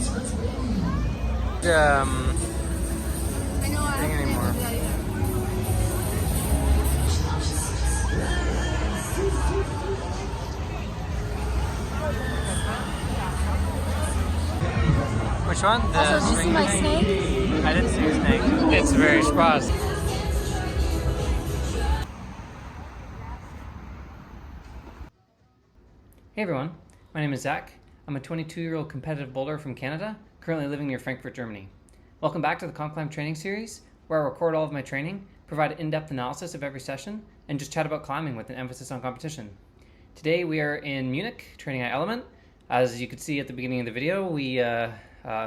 Thing anymore. Which one? Also, did you see my snake? I didn't see a snake. It's very spas. Hey everyone, my name is Zach. I'm a 22-year-old competitive boulder from Canada, currently living near Frankfurt, Germany. Welcome back to the COMPCLIMB training series, where I record all of my training, provide in-depth analysis of every session, and just chat about climbing with an emphasis on competition. Today we are in Munich, training at ELEMENT. As you could see at the beginning of the video,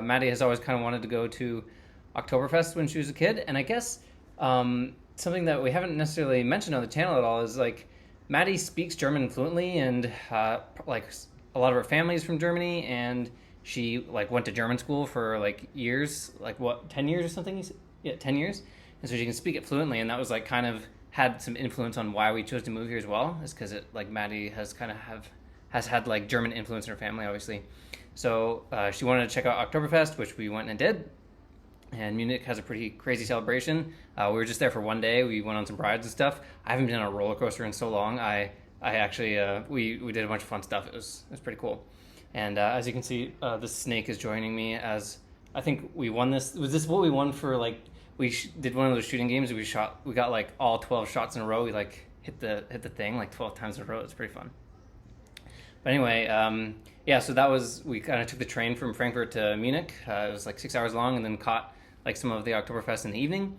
Maddie has always kind of wanted to go to Oktoberfest when she was a kid, and I guess something that we haven't necessarily mentioned on the channel at all is like Maddie speaks German fluently, and like a lot of her family is from Germany, and she like went to German school for like years, like what, 10 years or something? Yeah, 10 years, and so she can speak it fluently, and that was like kind of had some influence on why we chose to move here as well, is because it like Maddie has kind of has had like German influence in her family, obviously. So she wanted to check out Oktoberfest, which we went and did. And Munich has a pretty crazy celebration. We were just there for one day. We went on some rides and stuff. I haven't been on a roller coaster in so long. I actually we did a bunch of fun stuff. It was pretty cool. And as you can see, this snake is joining me. As I think we won this. Was this what we won for? Like we did one of those shooting games. We got like all 12 shots in a row. We like hit the thing like 12 times in a row. It's pretty fun. But anyway, yeah. So that was, we kind of took the train from Frankfurt to Munich. It was like 6 hours long, and then caught like some of the Oktoberfest in the evening.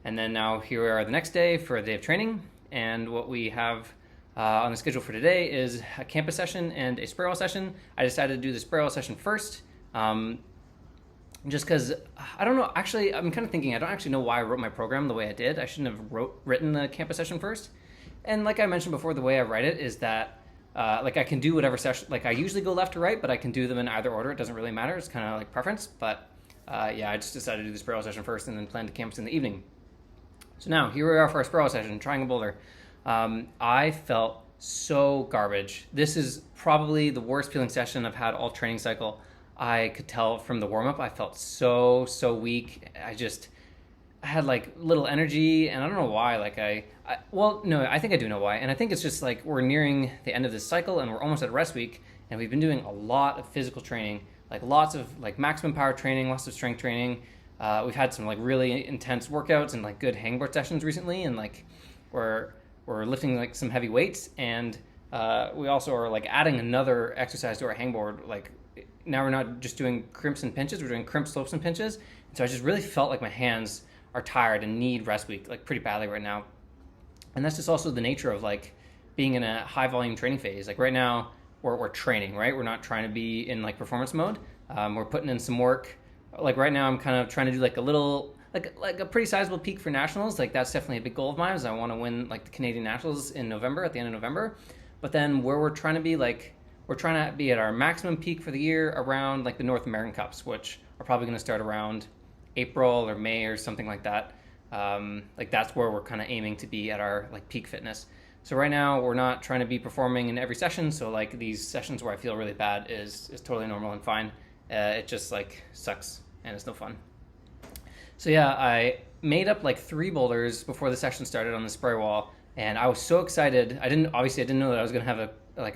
And then now here we are the next day for a day of training. And what we have on the schedule for today is a campus session and a spray wall session. I decided to do the spray wall session first, just because I don't know. Actually, I'm kind of thinking I don't actually know why I wrote my program the way I did. I shouldn't have written the campus session first. And like I mentioned before, the way I write it is that like I can do whatever session, like I usually go left to right, but I can do them in either order. It doesn't really matter. It's kind of like preference, but yeah, I just decided to do the spray wall session first and then plan to campus in the evening. So now here we are for our spray wall session, Triangle Boulder. I felt so garbage. This is probably the worst feeling session I've had all training cycle. I could tell from the warm-up, I felt so weak. I had like little energy, and I don't know why. Like well, no, I think I do know why. And I think it's just like we're nearing the end of this cycle and we're almost at a rest week, and we've been doing a lot of physical training, like lots of like maximum power training, lots of strength training. We've had some like really intense workouts and like good hangboard sessions recently, and like we're lifting like some heavy weights, and we also are like adding another exercise to our hangboard. Like now we're not just doing crimps and pinches, we're doing crimp slopes and pinches. And so I just really felt like my hands are tired and need rest week like pretty badly right now. And that's just also the nature of like being in a high volume training phase. Like right now we're training, right? We're not trying to be in like performance mode. We're putting in some work. Like right now I'm kind of trying to do like a little, like a pretty sizable peak for nationals. Like that's definitely a big goal of mine, is I want to win like the Canadian nationals in November, at the end of November. But then where we're trying to be, like we're trying to be at our maximum peak for the year around like the North American Cups, which are probably going to start around April or May or something like that. Like that's where we're kind of aiming to be at our like peak fitness. So right now we're not trying to be performing in every session. So like these sessions where I feel really bad is totally normal and fine. It just like sucks and it's no fun. So yeah, I made up like 3 boulders before the session started on the spray wall, and I was so excited. I didn't know that I was gonna have a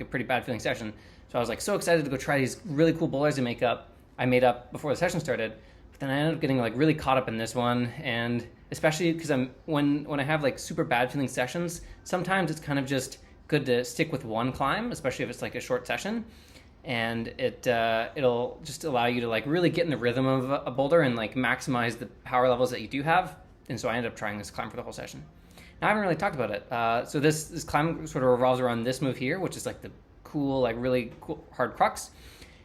pretty bad feeling session. So I was like so excited to go try these really cool boulders I made up before the session started. But then I ended up getting like really caught up in this one, and especially because when I have like super bad feeling sessions, sometimes it's kind of just good to stick with one climb, especially if it's like a short session, and it'll just allow you to like really get in the rhythm of a boulder and like maximize the power levels that you do have. And so I ended up trying this climb for the whole session. Now I haven't really talked about it. So this climb sort of revolves around this move here, which is like the cool, like really cool hard crux.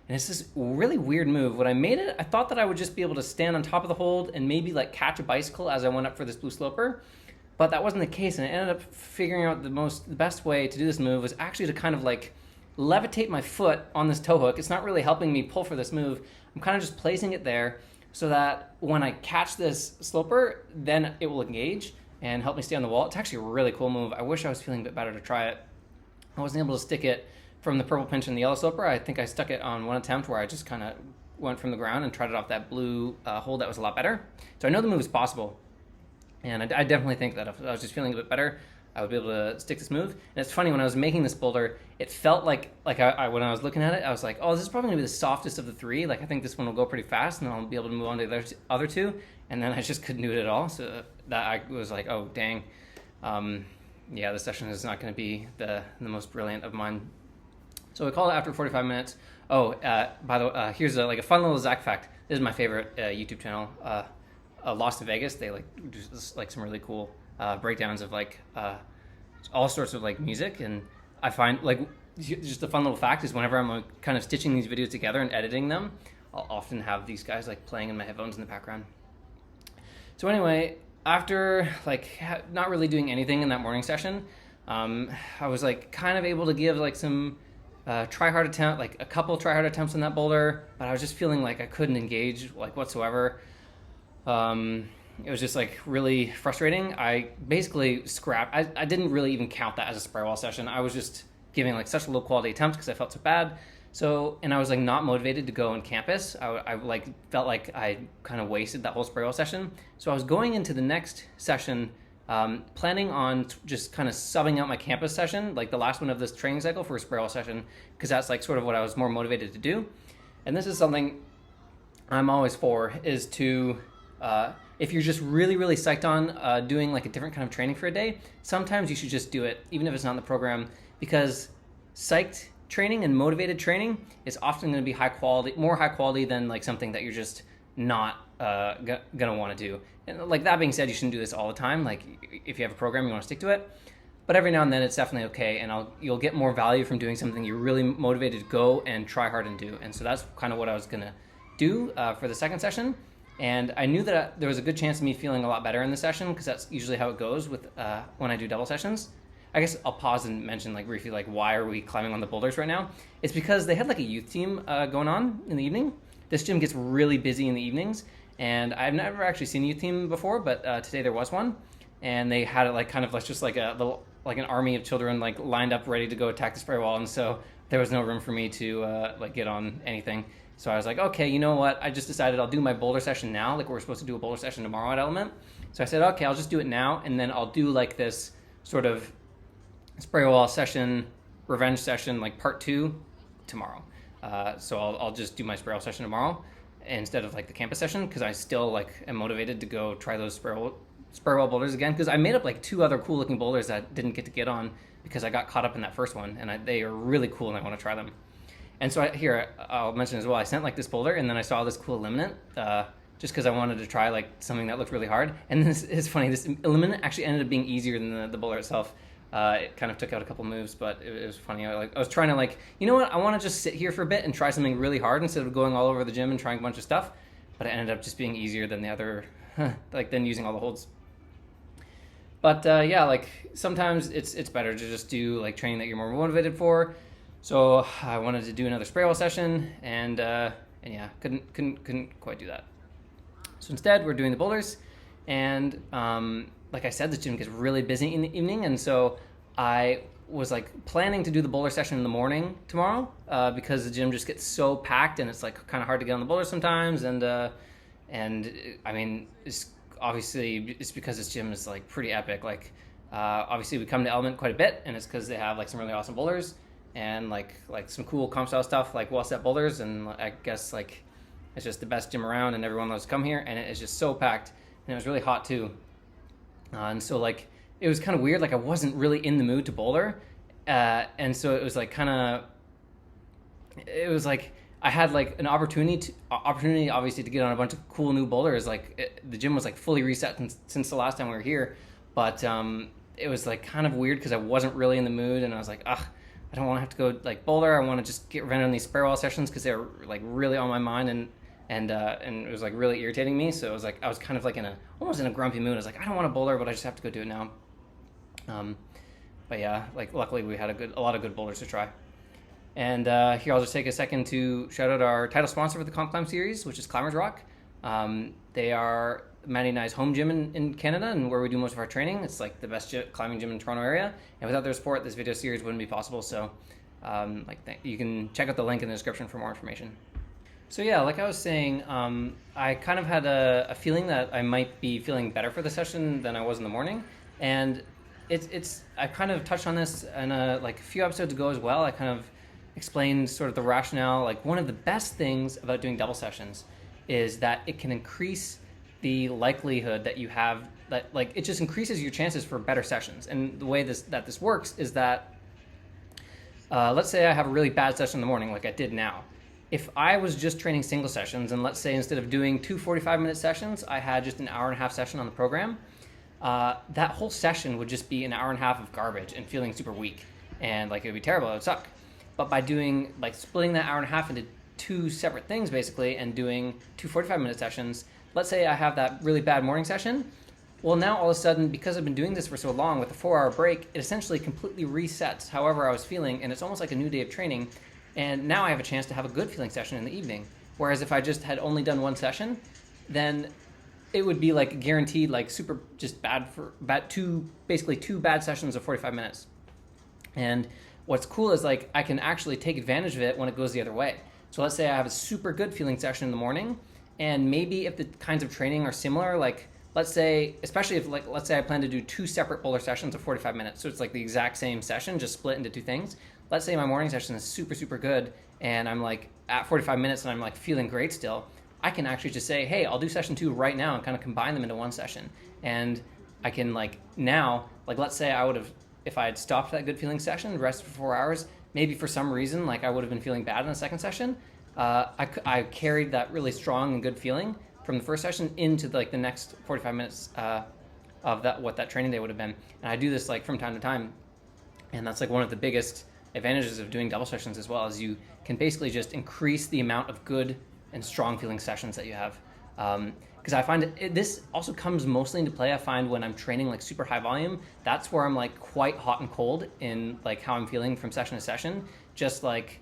And it's this really weird move. When I made it, I thought that I would just be able to stand on top of the hold and maybe like catch a bicycle as I went up for this blue sloper. But that wasn't the case, and I ended up figuring out the best way to do this move was actually to kind of like levitate my foot on this toe hook. It's not really helping me pull for this move. I'm kind of just placing it there so that when I catch this sloper, then it will engage and help me stay on the wall. It's actually a really cool move. I wish I was feeling a bit better to try it. I wasn't able to stick it from the purple pinch and the yellow sloper. I think I stuck it on one attempt where I just kind of went from the ground and tried it off that blue hold that was a lot better. So I know the move is possible. And I definitely think that if I was just feeling a bit better, I would be able to stick this move. And it's funny, when I was making this boulder, it felt like I when I was looking at it, I was like, oh, this is probably gonna be the softest of the three. Like, I think this one will go pretty fast and I'll be able to move on to the other two. And then I just couldn't do it at all. So that I was like, oh, dang. Yeah, this session is not gonna be the most brilliant of mine. So we called it after 45 minutes. Oh, by the way, here's a fun little Zach fact. This is my favorite YouTube channel. Lost in Vegas, they do some really cool breakdowns of all sorts of music, and I find just a fun little fact is whenever I'm kind of stitching these videos together and editing them, I'll often have these guys playing in my headphones in the background. So anyway, after not really doing anything in that morning session, I was kind of able to give some try hard attempt, a couple try hard attempts on that boulder, but I was just feeling like I couldn't engage whatsoever. It was just really frustrating. I basically scrapped. I didn't really even count that as a spray wall session. I was just giving such low quality attempts because I felt so bad. So, and I was not motivated to go on campus. I felt like I kind of wasted that whole spray wall session. So I was going into the next session, planning on just kind of subbing out my campus session, the last one of this training cycle, for a spray wall session, because that's sort of what I was more motivated to do. And this is something I'm always for, is to if you're just really psyched on doing a different kind of training for a day, sometimes you should just do it, even if it's not in the program, because psyched training and motivated training is often going to be more high quality than something that you're just not gonna want to do. And that being said, you shouldn't do this all the time. If you have a program, you want to stick to it, but every now and then it's definitely okay, and you'll get more value from doing something you're really motivated to go and try hard and do. And so that's kind of what I was gonna do for the second session. And I knew that there was a good chance of me feeling a lot better in the session, because that's usually how it goes with when I do double sessions. I guess I'll pause and mention briefly why are we climbing on the boulders right now. It's because they had a youth team going on in the evening. This gym gets really busy in the evenings, and I've never actually seen a youth team before, but today there was one, and they had it kind of just a little an army of children lined up ready to go attack the spray wall, and so there was no room for me to get on anything. So I was like, okay, you know what? I just decided I'll do my boulder session now. We're supposed to do a boulder session tomorrow at Element. So I said, okay, I'll just do it now, and then I'll do this sort of spray wall session, revenge session, part 2 tomorrow. So I'll just do my spray wall session tomorrow instead of the campus session, because I still am motivated to go try those spray wall boulders again, because I made up 2 other cool looking boulders that didn't get on because I got caught up in that first one, and they are really cool and I want to try them. And so I'll mention as well, I sent this boulder, and then I saw this cool ELEMENT, just because I wanted to try something that looked really hard. And this is funny, this ELEMENT actually ended up being easier than the boulder itself. It kind of took out a couple moves, but it was funny. I was trying to you know what, I want to just sit here for a bit and try something really hard instead of going all over the gym and trying a bunch of stuff. But it ended up just being easier than the other, than using all the holds. But yeah, sometimes it's better to just do training that you're more motivated for. So I wanted to do another spray wall session, and yeah, couldn't quite do that. So instead, we're doing the boulders, and like I said, the gym gets really busy in the evening, and so I was planning to do the boulder session in the morning tomorrow, because the gym just gets so packed, and it's kind of hard to get on the boulders sometimes, and I mean, it's because this gym is pretty epic. Obviously we come to Element quite a bit, and it's because they have some really awesome boulders, and some cool comp style stuff, wall set boulders, and I guess it's just the best gym around, and everyone loves to come here, and it is just so packed, and it was really hot too, and so it was kind of weird. I wasn't really in the mood to boulder, and so it was I had an opportunity obviously to get on a bunch of cool new boulders. The gym was fully reset since the last time we were here, but it was kind of weird because I wasn't really in the mood, and I was ugh, I don't want to have to go boulder. I want to just get rid of these spray wall sessions because they were really on my mind, and it was really irritating me. So it was I was kind of almost in a grumpy mood. I was I don't want to boulder, but I just have to go do it now. But yeah, luckily we had a lot of good boulders to try. And here I'll just take a second to shout out our title sponsor for the COMPCLIMB series, which is Climbers Rock. They are Maddie and I's home gym in Canada, and where we do most of our training. It's the best climbing gym in the Toronto area, and without their support, this video series wouldn't be possible. So you can check out the link in the description for more information. So yeah, like I was saying, I kind of had a feeling that I might be feeling better for the session than I was in the morning, and it's I kind of touched on this in like a few episodes ago as well. I kind of explained sort of the rationale. Like one of the best things about doing double sessions is that it can increase the likelihood that you have that, like, it just increases your chances for better sessions. And the way this works is that let's say I have a really bad session in the morning, like I did now. If I was just training single sessions, and let's say instead of doing two 45-minute sessions, I had just an hour and a half session on the program, that whole session would just be an hour and a half of garbage and feeling super weak. And like it would be terrible, it would suck. But by doing, like, splitting that hour and a half into two separate things basically and doing two 45-minute sessions, let's say I have that really bad morning session. Well, now all of a sudden, because I've been doing this for so long with a 4-hour break, it essentially completely resets however I was feeling, and it's almost like a new day of training. And now I have a chance to have a good feeling session in the evening. Whereas if I just had only done one session, then it would be like guaranteed, like super just basically two bad sessions of 45 minutes. And what's cool is like I can actually take advantage of it when it goes the other way. So let's say I have a super good feeling session in the morning, and maybe if the kinds of training are similar, like let's say, especially if let's say I plan to do two separate Boulder sessions of 45 minutes. So it's like the exact same session, just split into two things. Let's say my morning session is super, super good, and I'm like at 45 minutes and I'm like feeling great still. I can actually just say, hey, I'll do session 2 right now and kind of combine them into one session. And I can like now, like let's say I would have, if I had stopped that good feeling session, rested for 4 hours, maybe for some reason, like I would have been feeling bad in the second session. I carried that really strong and good feeling from the first session into like the next 45 minutes of what that training day would have been. And I do this like from time to time. And that's like one of the biggest advantages of doing double sessions as well, is you can basically just increase the amount of good and strong feeling sessions that you have. Because I find this also comes mostly into play, I find, when I'm training like super high volume. That's where I'm like quite hot and cold in like how I'm feeling from session to session. Just like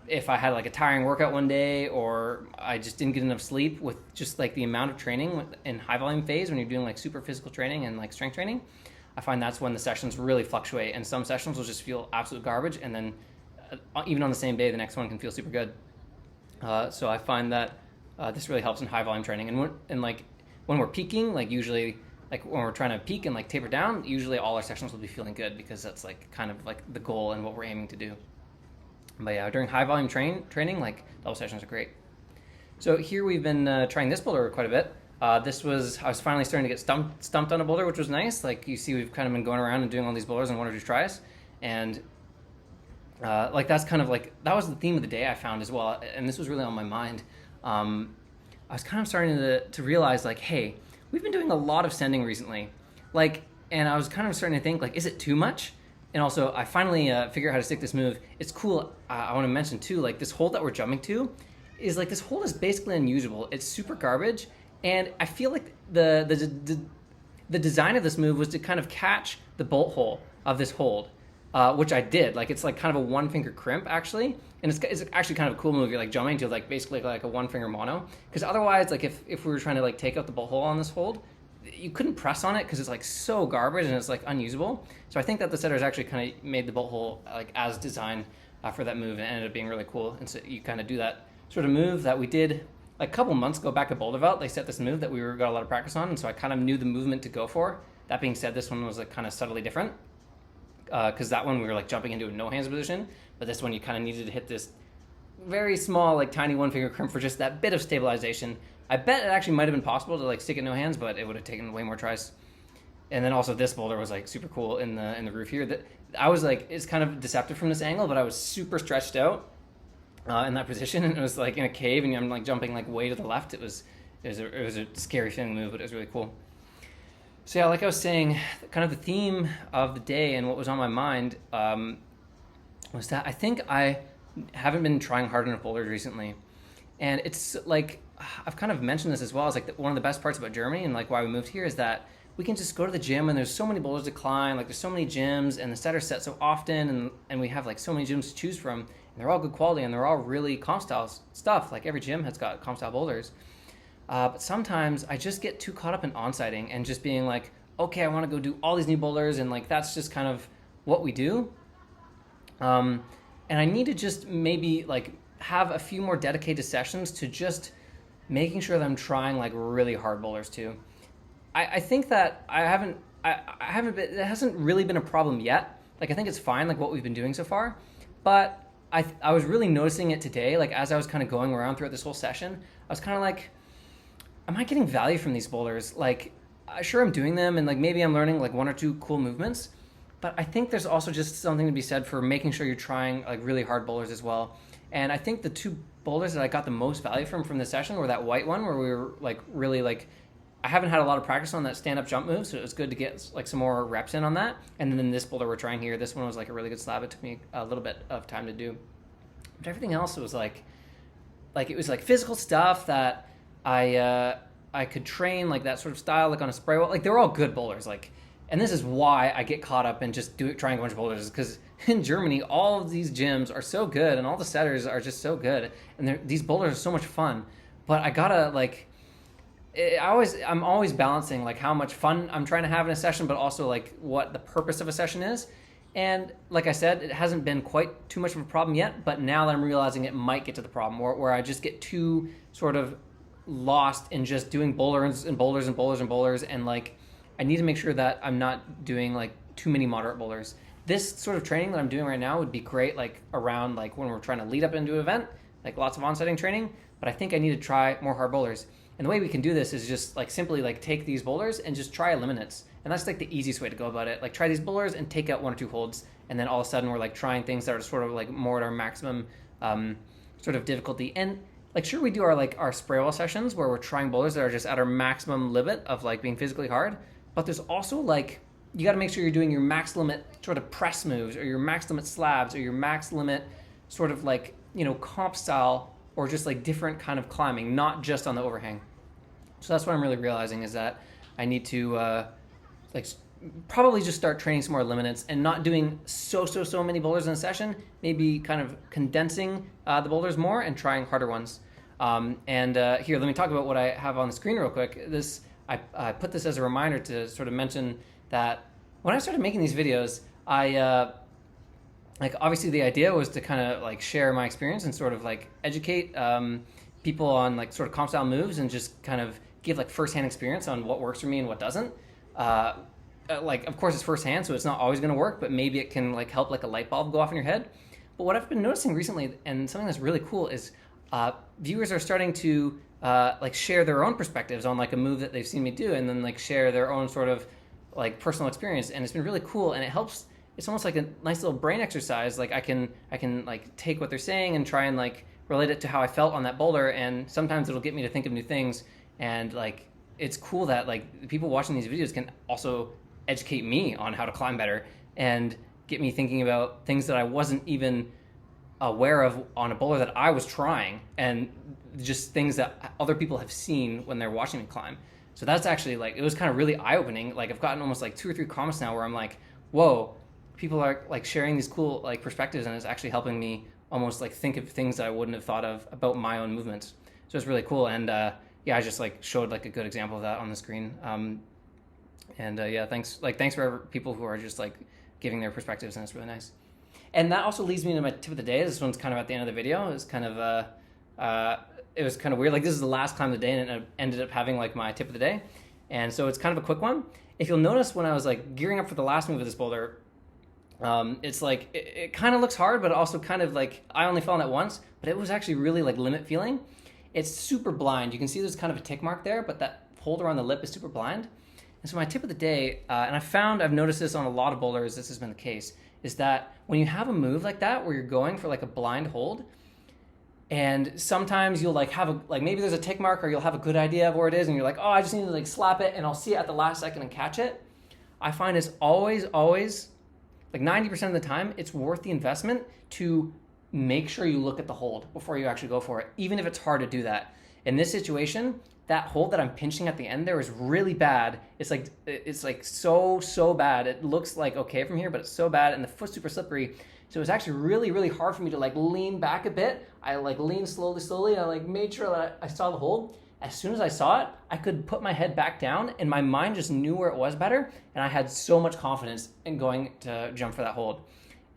if I had like a tiring workout one day, or I just didn't get enough sleep, with just like the amount of training in high volume phase when you're doing like super physical training and like strength training, I find that's when the sessions really fluctuate, and some sessions will just feel absolute garbage, and then even on the same day, the next one can feel super good. So I find that this really helps in high volume training, and like when we're peaking, like usually, like when we're trying to peak and like taper down, usually all our sessions will be feeling good, because that's like kind of like the goal and what we're aiming to do. But yeah, during high volume training, like double sessions are great. So here we've been trying this boulder quite a bit. I was finally starting to get stumped on a boulder, which was nice. Like you see, we've kind of been going around and doing all these boulders in 1 or 2 tries. And like that's kind of like, that was the theme of the day I found as well. And this was really on my mind. I was kind of starting to realize like, hey, we've been doing a lot of sending recently. Like, and I was kind of starting to think like, is it too much? And also I finally figured out how to stick this move. It's cool. I want to mention too, like this hold that we're jumping to is like, this hold is basically unusable. It's super garbage. And I feel like the design of this move was to kind of catch the bolt hole of this hold, which I did. Like it's like kind of a 1-finger crimp actually, and it's actually kind of a cool move. You're like jumping to like basically like a 1-finger mono, because otherwise, like if we were trying to like take out the bolt hole on this hold, you couldn't press on it because it's like so garbage and it's like unusable. So I think that the setters actually kind of made the bolt hole like as designed for that move, and it ended up being really cool. And so you kind of do that sort of move that we did like a couple months ago back at Boulder. They set this move that we got a lot of practice on, and so I kind of knew the movement to go for. That being said, this one was like kind of subtly different, because that one we were like jumping into a no hands position, but this one you kind of needed to hit this very small, like tiny 1-finger crimp for just that bit of stabilization. I bet it actually might have been possible to like stick it no hands, but it would have taken way more tries. And then also this boulder was like super cool in the roof here. That I was like, it's kind of deceptive from this angle, but I was super stretched out in that position, and it was like in a cave, and I'm like jumping like way to the left. It was a scary feeling move, but it was really cool. So yeah, like I was saying, kind of the theme of the day and what was on my mind was that I think I haven't been trying hard enough boulders recently, and it's like I've kind of mentioned this as well. It's like one of the best parts about Germany and like why we moved here is that we can just go to the gym, and there's so many boulders to climb. Like there's so many gyms, and the setters set so often, and we have like so many gyms to choose from. And they're all good quality, and they're all really comp style stuff. Like every gym has got comp style boulders. But sometimes I just get too caught up in on-siting and just being like, okay, I want to go do all these new boulders, and like that's just kind of what we do. And I need to just maybe like have a few more dedicated sessions to just making sure that I'm trying like really hard boulders too. I think that I haven't been, it hasn't really been a problem yet. Like I think it's fine, like what we've been doing so far, but I was really noticing it today, like as I was kind of going around throughout this whole session, I was kind of like, am I getting value from these boulders? Like, sure I'm doing them and like maybe I'm learning like one or two cool movements, but I think there's also just something to be said for making sure you're trying like really hard boulders as well. And I think the two boulders that I got the most value from the session were that white one where we were like really like, I haven't had a lot of practice on that stand-up jump move, so it was good to get like some more reps in on that. And then this boulder we're trying here, this one was like a really good slab. It took me a little bit of time to do. But everything else was like it was like physical stuff that I could train like that sort of style, like on a spray wall. Like they were all good boulders. Like, and this is why I get caught up in just trying a bunch of boulders, because in Germany, all of these gyms are so good and all the setters are just so good. And these boulders are so much fun. But I gotta like, I'm always balancing like how much fun I'm trying to have in a session, but also like what the purpose of a session is. And like I said, it hasn't been quite too much of a problem yet, but now that I'm realizing it might get to the problem where I just get too sort of lost in just doing boulders and boulders and boulders and boulders, and like I need to make sure that I'm not doing like too many moderate boulders. This sort of training that I'm doing right now would be great like around like when we're trying to lead up into an event, like lots of on-setting training, but I think I need to try more hard boulders. And the way we can do this is just like simply like take these boulders and just try eliminates. And that's like the easiest way to go about it. Like try these boulders and take out one or two holds. And then all of a sudden we're like trying things that are sort of like more at our maximum sort of difficulty. And like sure we do our spray wall sessions where we're trying boulders that are just at our maximum limit of like being physically hard. But there's also like, you got to make sure you're doing your max limit sort of press moves or your max limit slabs or your max limit sort of like, you know, comp style or just like different kind of climbing, not just on the overhang. So that's what I'm really realizing is that I need to like probably just start training some more eliminates and not doing so many boulders in a session, maybe kind of condensing the boulders more and trying harder ones. Here, let me talk about what I have on the screen real quick. I put this as a reminder to sort of mention that when I started making these videos, I like obviously the idea was to kind of like share my experience and sort of like educate people on like sort of comp style moves and just kind of give like firsthand experience on what works for me and what doesn't. Like of course it's firsthand, so it's not always going to work, but maybe it can like help like a light bulb go off in your head. But what I've been noticing recently, and something that's really cool, is viewers are starting to like share their own perspectives on like a move that they've seen me do, and then like share their own sort of like personal experience, and it's been really cool, and it helps. It's almost like a nice little brain exercise. Like I can like take what they're saying and try and like relate it to how I felt on that boulder, and sometimes it'll get me to think of new things. And like it's cool that like people watching these videos can also educate me on how to climb better and get me thinking about things that I wasn't even aware of on a boulder that I was trying, and just things that other people have seen when they're watching me climb. So that's actually like, it was kind of really eye-opening. Like I've gotten almost like 2 or 3 comments now where I'm like, whoa, people are like sharing these cool like perspectives, and it's actually helping me almost like think of things that I wouldn't have thought of about my own movements. So it's really cool. And yeah, I just like showed like a good example of that on the screen. Yeah, thanks for people who are just like giving their perspectives, and it's really nice. And that also leads me to my tip of the day. This one's kind of at the end of the video. It was kind of weird. Like this is the last climb of the day, and it ended up having like my tip of the day. And so it's kind of a quick one. If you'll notice, when I was like gearing up for the last move of this boulder, it's like it kind of looks hard, but also kind of like I only fell on it once, but it was actually really like limit feeling. It's super blind. You can see there's kind of a tick mark there, but that hold around the lip is super blind. And so my tip of the day, and I've noticed this on a lot of boulders, this has been the case, is that when you have a move like that where you're going for like a blind hold, and sometimes you'll like have maybe there's a tick mark, or you'll have a good idea of where it is, and you're like, oh, I just need to like slap it, and I'll see it at the last second and catch it. I find it's always like 90% of the time, it's worth the investment to make sure you look at the hold before you actually go for it, even if it's hard to do that. In this situation, that hold that I'm pinching at the end there is really bad. It's like so bad. It looks like okay from here, but it's so bad, and the foot's super slippery. So it's actually really hard for me to like lean back a bit. I like leaned slowly. I like made sure that I saw the hold. As soon as I saw it, I could put my head back down, and my mind just knew where it was better, and I had so much confidence in going to jump for that hold.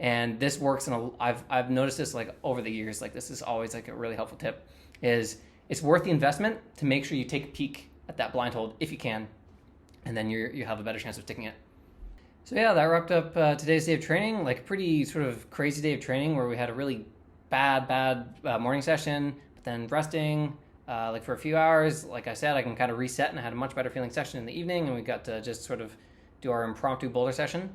And this works I've noticed this like over the years, like this is always like a really helpful tip, is it's worth the investment to make sure you take a peek at that blind hold if you can, and then you have a better chance of sticking it. So yeah, that wrapped up today's day of training, like a pretty sort of crazy day of training where we had a really bad morning session, but then resting like for a few hours. Like I said, I can kind of reset, and I had a much better feeling session in the evening, and we got to just sort of do our impromptu boulder session.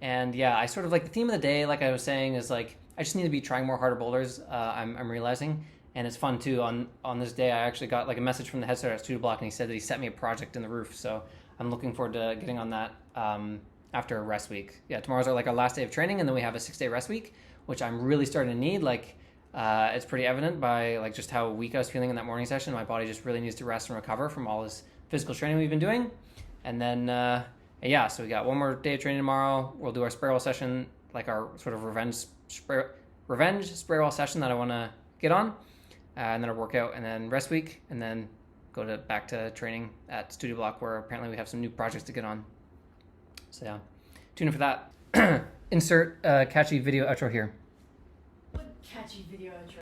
And yeah, I sort of like the theme of the day, like I was saying, is like I just need to be trying more harder boulders. I'm realizing, and it's fun too. On this day, I actually got like a message from the head starter at Studio Block, and he said that he sent me a project in the roof. So I'm looking forward to getting on that after a rest week. Yeah, tomorrow's our last day of training, and then we have a 6-day rest week, which I'm really starting to need. Like it's pretty evident by like just how weak I was feeling in that morning session. My body just really needs to rest and recover from all this physical training we've been doing. And then yeah, so we got one more day of training tomorrow. We'll do our spray wall session, like our sort of revenge spray wall session that I want to get on, and then our workout, and then rest week, and then go back to training at Studio Block, where apparently we have some new projects to get on. So yeah, tune in for that. Insert catchy video outro here. What catchy video outro?